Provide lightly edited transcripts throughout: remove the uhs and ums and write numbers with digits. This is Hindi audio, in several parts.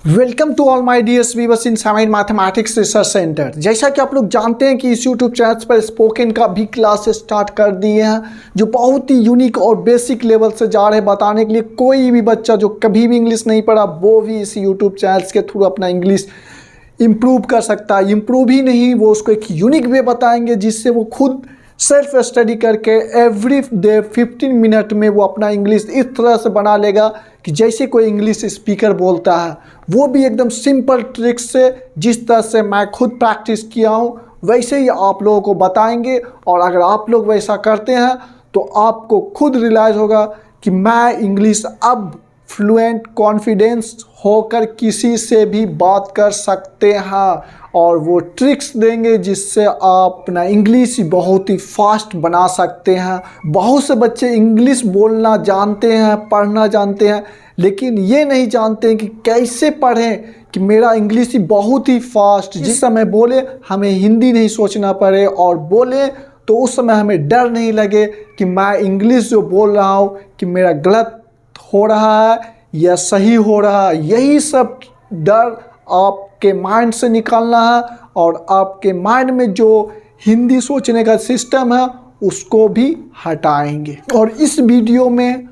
Welcome to all my dears viewers in Samain mathematics research centre. जैसा कि आप लोग जानते हैं कि इस यूट्यूब चैनल पर स्पोकन का भी क्लास स्टार्ट कर दिए हैं, जो बहुत ही यूनिक और बेसिक लेवल से जा रहे हैं बताने के लिए। कोई भी बच्चा जो कभी भी इंग्लिश नहीं पढ़ा वो भी इस यूट्यूब चैनल्स के थ्रू अपना इंग्लिश इम्प्रूव कर सकता है। इम्प्रूव ही नहीं, वो उसको एक यूनिक वे बताएंगे जिससे वो खुद सेल्फ स्टडी करके एवरी डे 15 मिनट में वो अपना इंग्लिश इस तरह से बना लेगा कि जैसे कोई इंग्लिश स्पीकर बोलता है, वो भी एकदम सिंपल ट्रिक्स से। जिस तरह से मैं खुद प्रैक्टिस किया हूँ वैसे ही आप लोगों को बताएंगे, और अगर आप लोग वैसा करते हैं तो आपको खुद रियलाइज़ होगा कि मैं इंग्लिश अब फ्लुएंट कॉन्फिडेंस होकर किसी से भी बात कर सकते हैं। और वो ट्रिक्स देंगे जिससे आप अपना इंग्लिश बहुत ही फास्ट बना सकते हैं। बहुत से बच्चे इंग्लिश बोलना जानते हैं, पढ़ना जानते हैं, लेकिन ये नहीं जानते हैं कि कैसे पढ़ें कि मेरा इंग्लिश ही बहुत ही फास्ट, जिस समय बोले हमें हिंदी नहीं सोचना पड़े, और बोले तो उस समय हमें डर नहीं लगे कि मैं इंग्लिश जो बोल रहा हूँ कि मेरा गलत हो रहा है या सही हो रहा है। यही सब डर आपके माइंड से निकालना है, और आपके माइंड में जो हिंदी सोचने का सिस्टम है उसको भी हटाएंगे। और इस वीडियो में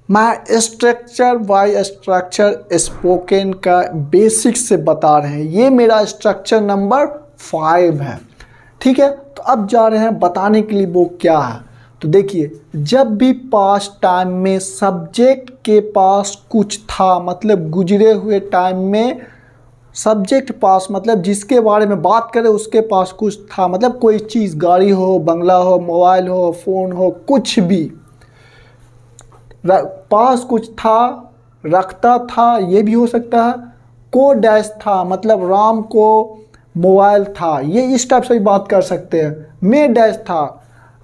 मैं स्ट्रक्चर बाय स्ट्रक्चर स्पोकन का बेसिक से बता रहे हैं। ये मेरा स्ट्रक्चर नंबर 5 है, ठीक है। तो अब जा रहे हैं बताने के लिए वो क्या है। तो देखिए, जब भी पास्ट टाइम में सब्जेक्ट के पास कुछ था, मतलब गुजरे हुए टाइम में सब्जेक्ट पास, मतलब जिसके बारे में बात करें उसके पास कुछ था, मतलब कोई चीज़, गाड़ी हो, बंगला हो, मोबाइल हो, फ़ोन हो, कुछ भी पास कुछ था, रखता था, ये भी हो सकता है। को डैश था, मतलब राम को मोबाइल था, ये इस टाइप से भी बात कर सकते हैं। में डैश था,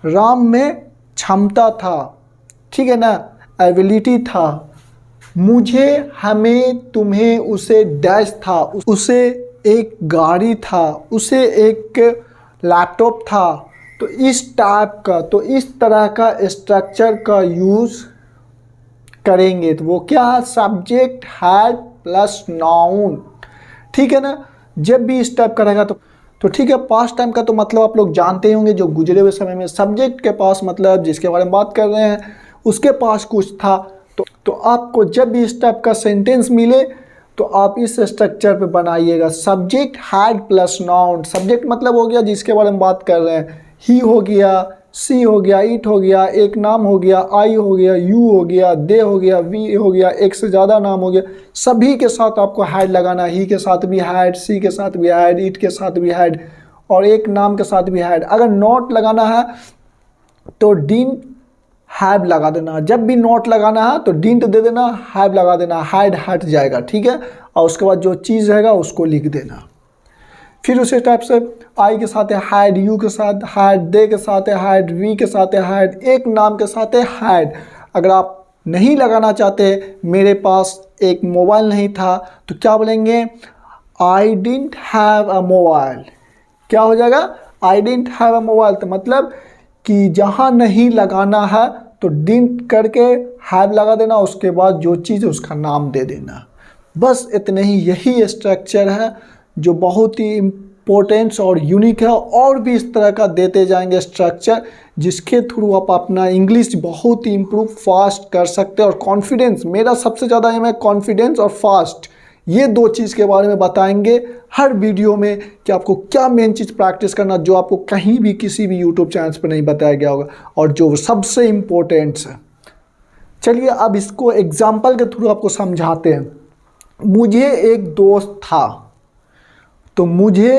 राम में क्षमता था, ठीक है ना, एबिलिटी था। मुझे, हमें, तुम्हें, उसे डैश था, उसे एक गाड़ी था, उसे एक लैपटॉप था। तो इस टाइप का, तो इस तरह का स्ट्रक्चर का यूज़ करेंगे। तो वो क्या है, सब्जेक्ट हैड प्लस नाउन, ठीक है ना। जब भी इस टाइप का रहेगा तो ठीक है। पास्ट टाइम का तो मतलब आप लोग जानते ही होंगे, जो गुजरे हुए समय में सब्जेक्ट के पास, मतलब जिसके बारे में बात कर रहे हैं उसके पास कुछ था। तो आपको जब भी इस टाइप का सेंटेंस मिले तो आप इस स्ट्रक्चर पे बनाइएगा। Subject had plus noun, subject मतलब हो गया जिसके बारे में बात कर रहे हैं, ही हो गया, सी हो गया, इट हो गया, एक नाम हो गया, आई हो गया, यू हो गया, दे हो गया, वी हो गया, एक से ज़्यादा नाम हो गया। सभी के साथ आपको हैड लगाना, ही के साथ भी हैड, सी के साथ भी हैड, इट के साथ भी हैड, और एक नाम के साथ भी हैड। अगर नॉट लगाना है तो डिडंट हैव लगा देना। जब भी नॉट लगाना है तो डिडंट दे देना, हैव लगा देना, हैड हट जाएगा, ठीक है। और उसके बाद जो चीज़ रहेगा उसको लिख देना। फिर उसी टाइप से आई के साथ है हैड, यू के साथ हैड, दे के साथ है हैड, वी के साथ है हैड, एक नाम के साथ है हैड। अगर आप नहीं लगाना चाहते, मेरे पास एक मोबाइल नहीं था, तो क्या बोलेंगे, I didn't have a mobile. क्या हो जाएगा, I didn't have a mobile. तो मतलब कि जहाँ नहीं लगाना है तो डिडंट करके हैव लगा देना, उसके बाद जो चीज़ है उसका नाम दे देना। बस इतने ही, यही स्ट्रक्चर है जो बहुत ही इम्पोर्टेंट और यूनिक है। और भी इस तरह का देते जाएंगे स्ट्रक्चर, जिसके थ्रू आप अपना इंग्लिश बहुत ही इम्प्रूव फास्ट कर सकते हैं। और कॉन्फिडेंस, मेरा सबसे ज़्यादा एम है कॉन्फिडेंस और फास्ट, ये दो चीज़ के बारे में बताएंगे हर वीडियो में कि आपको क्या मेन चीज़ प्रैक्टिस करना, जो आपको कहीं भी किसी भी यूट्यूब चैनल पर नहीं बताया गया होगा, और जो सबसे इम्पोर्टेंट है। चलिए अब इसको एग्जाम्पल के थ्रू आपको समझाते हैं। मुझे एक दोस्त था, तो मुझे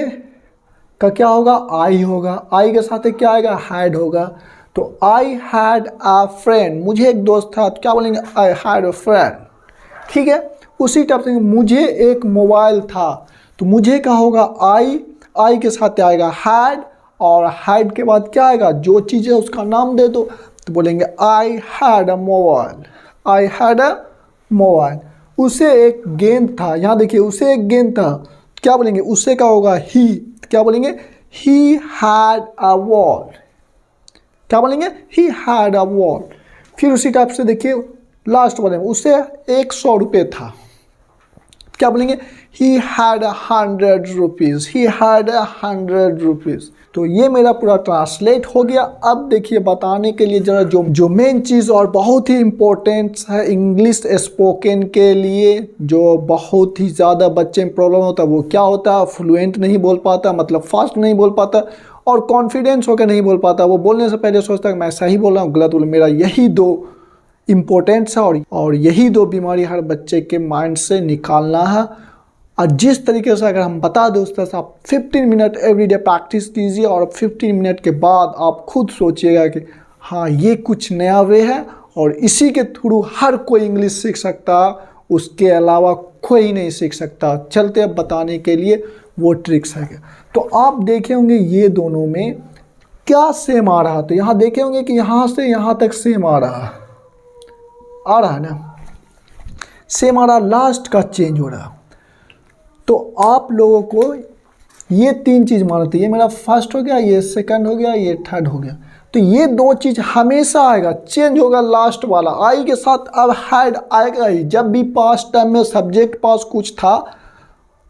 का क्या होगा, आई होगा, आई के साथ क्या आएगा, हैड होगा। तो आई हैड अ फ्रेंड, मुझे एक दोस्त था, तो क्या बोलेंगे, आई हैड अ फ्रेंड, ठीक है। उसी टाइप से मुझे एक मोबाइल था, तो मुझे क्या होगा, आई के साथ आएगा हैड, और हैड के बाद क्या आएगा, जो चीज़ है उसका नाम दे दो, तो बोलेंगे I had a mobile, I had a mobile. उसे एक गेंद था, यहाँ देखिए उसे एक गेंद था, क्या बोलेंगे, उसे क्या होगा, ही, क्या बोलेंगे, ही हैड अ बॉल, क्या बोलेंगे, ही हैड अ बॉल। फिर उसी टाइप से देखिए लास्ट वाले में, उसे 100 रुपये था, क्या बोलेंगे, he had 100 rupees, he had 100 rupees. तो ये मेरा पूरा ट्रांसलेट हो गया। अब देखिए बताने के लिए ज़रा जो मेन चीज़ और बहुत ही इम्पोर्टेंट है इंग्लिश स्पोकन के लिए, जो बहुत ही ज़्यादा बच्चे में प्रॉब्लम होता है, वो क्या होता है, फ्लुएंट नहीं बोल पाता, मतलब फास्ट नहीं बोल पाता और कॉन्फिडेंस होकर नहीं बोल पाता। वो बोलने से पहले सोचता है कि मैं सही बोल रहा हूँ गलत बोल, मेरा यही दो इम्पोर्टेंट्स है और यही दो बीमारी हर बच्चे के माइंड से निकालना है। और जिस तरीके से अगर हम बता दें उस तरह से आप 15 मिनट एवरीडे प्रैक्टिस कीजिए और 15 मिनट के बाद आप खुद सोचिएगा कि हाँ ये कुछ नया वे है और इसी के थ्रू हर कोई इंग्लिश सीख सकता, उसके अलावा कोई नहीं सीख सकता। चलते अब बताने के लिए वो ट्रिक्स है। तो आप देखे होंगे ये दोनों में क्या सेम आ रहा, तो यहाँ देखे होंगे कि यहाँ से यहाँ तक सेम आ रहा है ना, सेम आ रहा, लास्ट का चेंज हो रहा। तो आप लोगों को ये तीन चीज़ मानते, ये मेरा फर्स्ट हो गया, ये सेकंड हो गया, ये थर्ड हो गया। तो ये दो चीज़ हमेशा आएगा, चेंज होगा लास्ट वाला, आई के साथ अब हैड आएगा ही। जब भी पास्ट टाइम में सब्जेक्ट पास कुछ था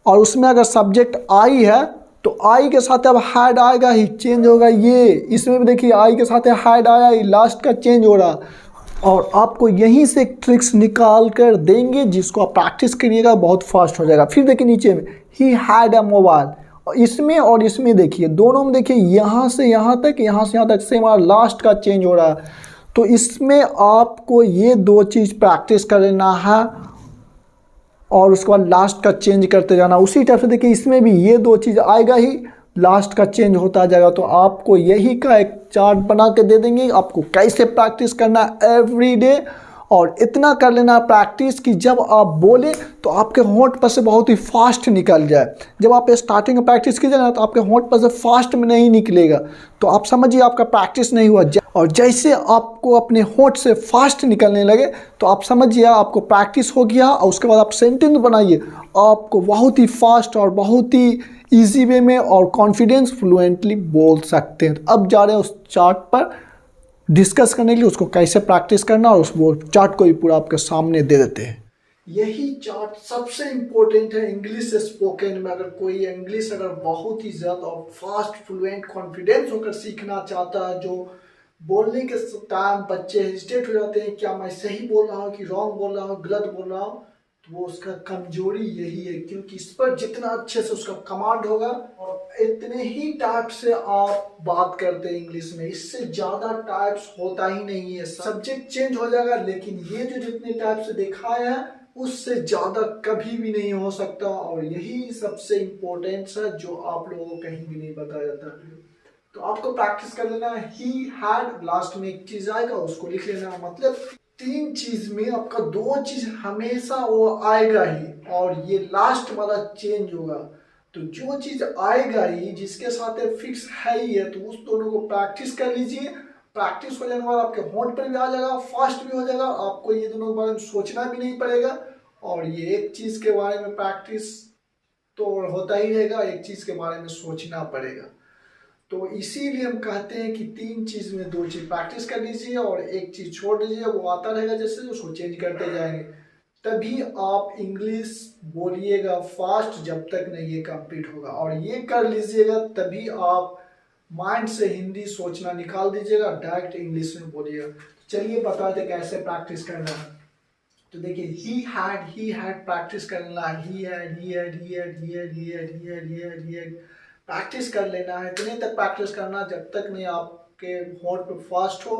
और उसमें अगर सब्जेक्ट आई है तो आई के साथ अब हैड आएगा ही, चेंज होगा ये। इसमें भी देखिए आई के साथ हैड आया ही, लास्ट का चेंज हो रहा। और आपको यहीं से ट्रिक्स निकाल कर देंगे जिसको आप प्रैक्टिस करिएगा, बहुत फास्ट हो जाएगा। फिर देखिए नीचे में ही हैड अ मोबाइल, इसमें और इसमें देखिए दोनों में देखिए यहाँ से यहाँ तक, यहाँ से यहाँ तक सेम और लास्ट का चेंज हो रहा है। तो इसमें आपको ये दो चीज़ प्रैक्टिस करना है और उसके बाद लास्ट का चेंज करते जाना। उसी टाइप से देखिए इसमें भी ये दो चीज़ आएगा ही, लास्ट का चेंज होता जाएगा। तो आपको यही का एक चार्ट बना के दे देंगे आपको कैसे प्रैक्टिस करना एवरी डे, और इतना कर लेना प्रैक्टिस कि जब आप बोले तो आपके होंठ पर से बहुत ही फास्ट निकल जाए। जब आप स्टार्टिंग में प्रैक्टिस कीजिएगा ना तो आपके होंठ पर से फास्ट में नहीं निकलेगा, तो आप समझिए आपका प्रैक्टिस नहीं हुआ। और जैसे आपको अपने होंठ से फास्ट निकलने लगे तो आप समझिए आपको प्रैक्टिस हो गया। और उसके बाद आप सेंटेंस बनाइए, आपको बहुत ही फास्ट और बहुत ही ईजी वे में और कॉन्फिडेंस फ्लुएंटली बोल सकते हैं। तो अब जा रहे हैं उस चार्ट पर डिस्कस करने के लिए, उसको कैसे प्रैक्टिस करना, और उस वो चार्ट को भी पूरा आपके सामने दे देते हैं। यही चार्ट सबसे इम्पोर्टेंट है इंग्लिश स्पोकन में। अगर कोई इंग्लिश अगर बहुत ही ज़्यादा और फास्ट फ्लुएंट कॉन्फिडेंस होकर सीखना चाहता है, जो बोलने के टाइम बच्चे हेजिटेट हो जाते हैं, क्या मैं सही बोल रहा हूँ कि रॉन्ग बोल रहा हूँ, गलत बोल रहा हूँ, तो वो उसका कमजोरी यही है। क्योंकि इस पर जितना अच्छे से उसका कमांड होगा और इतने ही टाइप से आप बात करते हैं इंग्लिश में, इससे ज़्यादा टाइप्स होता ही नहीं है। सब्जेक्ट चेंज हो जाएगा लेकिन ये जो जितने टाइप से दिखाया है उससे ज़्यादा कभी भी नहीं हो सकता। और यही सबसे इम्पोर्टेंट है जो आप लोगों को कहीं भी नहीं बताया जाता। तो आपको प्रैक्टिस कर लेना है। ही हैड, लास्ट में एक चीज आएगा उसको लिख लेना। मतलब तीन चीज में आपका दो चीज हमेशा वो आएगा ही और ये लास्ट वाला चेंज होगा। तो जो चीज आएगा ही जिसके साथ फिक्स है ही है, तो उस दोनों को प्रैक्टिस कर लीजिए। प्रैक्टिस हो जाने के बाद आपके होंठ पर भी आ जाएगा, फास्ट भी हो जाएगा, आपको ये दोनों के बारे में सोचना भी नहीं पड़ेगा। और ये एक चीज के बारे में प्रैक्टिस तो होता ही रहेगा, एक चीज के बारे में सोचना पड़ेगा। तो इसीलिए हम कहते हैं कि तीन चीज में दो चीज प्रैक्टिस कर लीजिए और एक चीज छोड़ दीजिए, वो आता रहेगा जैसे उसको चेंज करते जाएंगे। तभी आप इंग्लिश बोलिएगा फास्ट जब तक नहीं ये कंप्लीट होगा। और ये कर लीजिएगा तभी आप माइंड से हिंदी सोचना निकाल दीजिएगा, डायरेक्ट इंग्लिश में बोलिएगा। चलिए बताते कैसे प्रैक्टिस करना है। तो देखिए ही हैड प्रैक्टिस करना, ही प्रैक्टिस कर लेना है। इतने तक प्रैक्टिस करना जब तक नहीं आपके होंठ पे फास्ट हो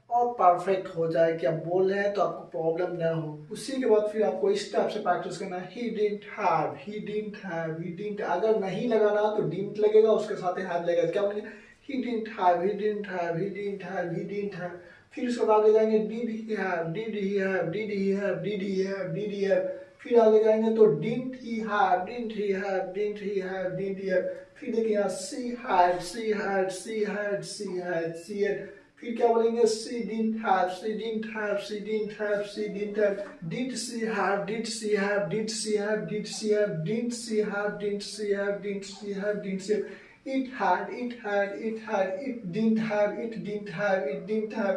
और परफेक्ट हो जाए कि आप बोल रहे हैं तो आपको प्रॉब्लम ना हो। उसी के बाद फिर आपको इस टाइप से प्रैक्टिस करना है। He didn't have, he didn't have, he didn't, अगर नहीं लगाना तो डिडंट लगेगा, उसके साथ हैव लगेगा। क्या बोलेंगे, he didn't have, he didn't have, he didn't have, he didn't have. फिर उसके बाद आगे जाएंगे did he have, did he have, did he have, did he have, did he have. फिर आगे जाएंगे तो didn't he have, didn't he have, didn't he have, did he have. फिर देखिए यहाँ she had, she had, she had, she had, she had. फिर क्या बोलेंगे, सी didn't have, she didn't have, she didn't have, she didn't have. Did she have, did she have, did she have, did she have, didn't she have, didn't she have, didn't she have, didn't she have. It had, it had, it had, it didn't have, it didn't have, it didn't have.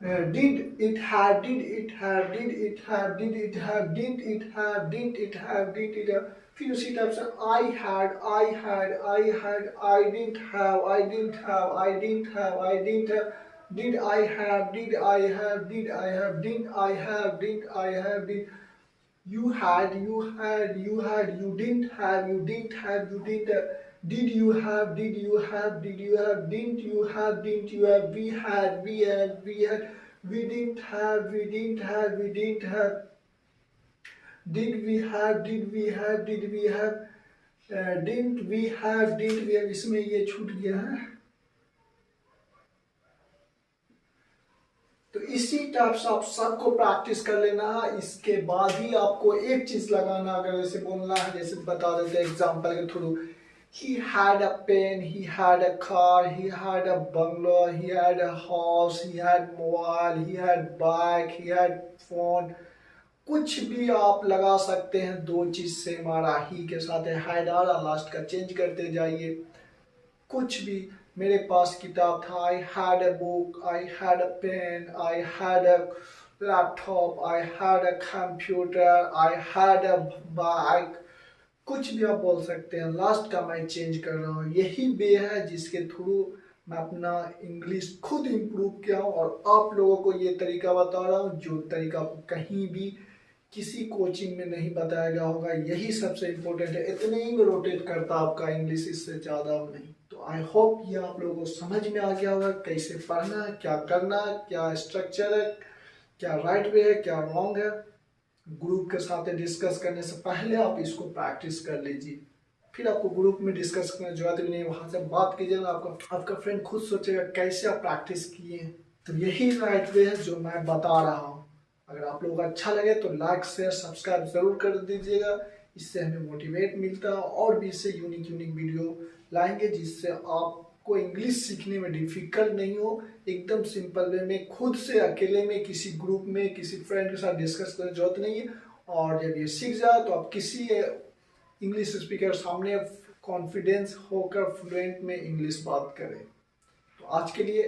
did it have, did it have, did it have, did it have, didn't it have, didn't it have, did it have. फिर उसी टाइप से I had, I had, I had, I didn't have, I didn't have, I didn't have, I didn't have. Did I have, did I have, did I have, didn't I have, didn't I have, did you had, you had, you had, you didn't have, you didn't have, you didn't have. Did you have, did you have, did you have, didn't you have, didn't you have, we had, we had, we had, we didn't have, we didn't have, we didn't have. Did we have, did we have, did we have, didn't we have, didn't we have. इसमें ये छूट गया है। तो इसी टाइप से आप सबको प्रैक्टिस कर लेना है। इसके बाद ही आपको एक चीज लगाना, अगर जैसे बोलना है, जैसे बता देते हैं एग्जांपल के through. He had a pen, he had a car, he had a bungalow, he had a house, he had mobile, he had bike, he had phone। कुछ भी आप लगा सकते हैं, दो चीज से हमारा ही के साथ है, had आ रहा, लास्ट का चेंज करते जाइए। कुछ भी, मेरे पास किताब था, I had a book, I had a pen, I had a laptop, I had a computer, I had a bike। कुछ भी आप बोल सकते हैं, लास्ट का मैं चेंज कर रहा हूँ। यही वे है जिसके थ्रू मैं अपना इंग्लिश खुद इम्प्रूव किया हूँ और आप लोगों को ये तरीका बता रहा हूँ, जो तरीका आपको कहीं भी किसी कोचिंग में नहीं बताया गया होगा। यही सबसे इम्पोर्टेंट है, इतने ही में रोटेट करता आपका इंग्लिश, इससे ज़्यादा नहीं। तो आई होप ये आप लोगों को समझ में आ गया होगा, कैसे पढ़ना है, क्या करना है, क्या स्ट्रक्चर है, क्या राइट वे है, क्या रॉन्ग है। ग्रुप के साथ डिस्कस करने से पहले आप इसको प्रैक्टिस कर लीजिए, फिर आपको ग्रुप में डिस्कस करने की जरूरत भी नहीं, वहां से बात कीजिए ना, आपका फ्रेंड खुद सोचेगा कैसे आप प्रैक्टिस किए। तो यही राइट वे है जो मैं बता रहा हूँ। अगर आप लोगों को अच्छा लगे तो लाइक शेयर सब्सक्राइब जरूर कर दीजिएगा, इससे हमें मोटिवेट मिलता है और भी इससे यूनिक वीडियो लाएंगे जिससे आपको इंग्लिश सीखने में डिफिकल्ट नहीं हो। एकदम सिंपल वे में, खुद से अकेले में, किसी ग्रुप में, किसी फ्रेंड के साथ डिस्कस करने की जरूरत नहीं है। और जब ये सीख जाए तो आप किसी इंग्लिश स्पीकर सामने कॉन्फिडेंस होकर फ्लुएंट में इंग्लिश बात करें। तो आज के लिए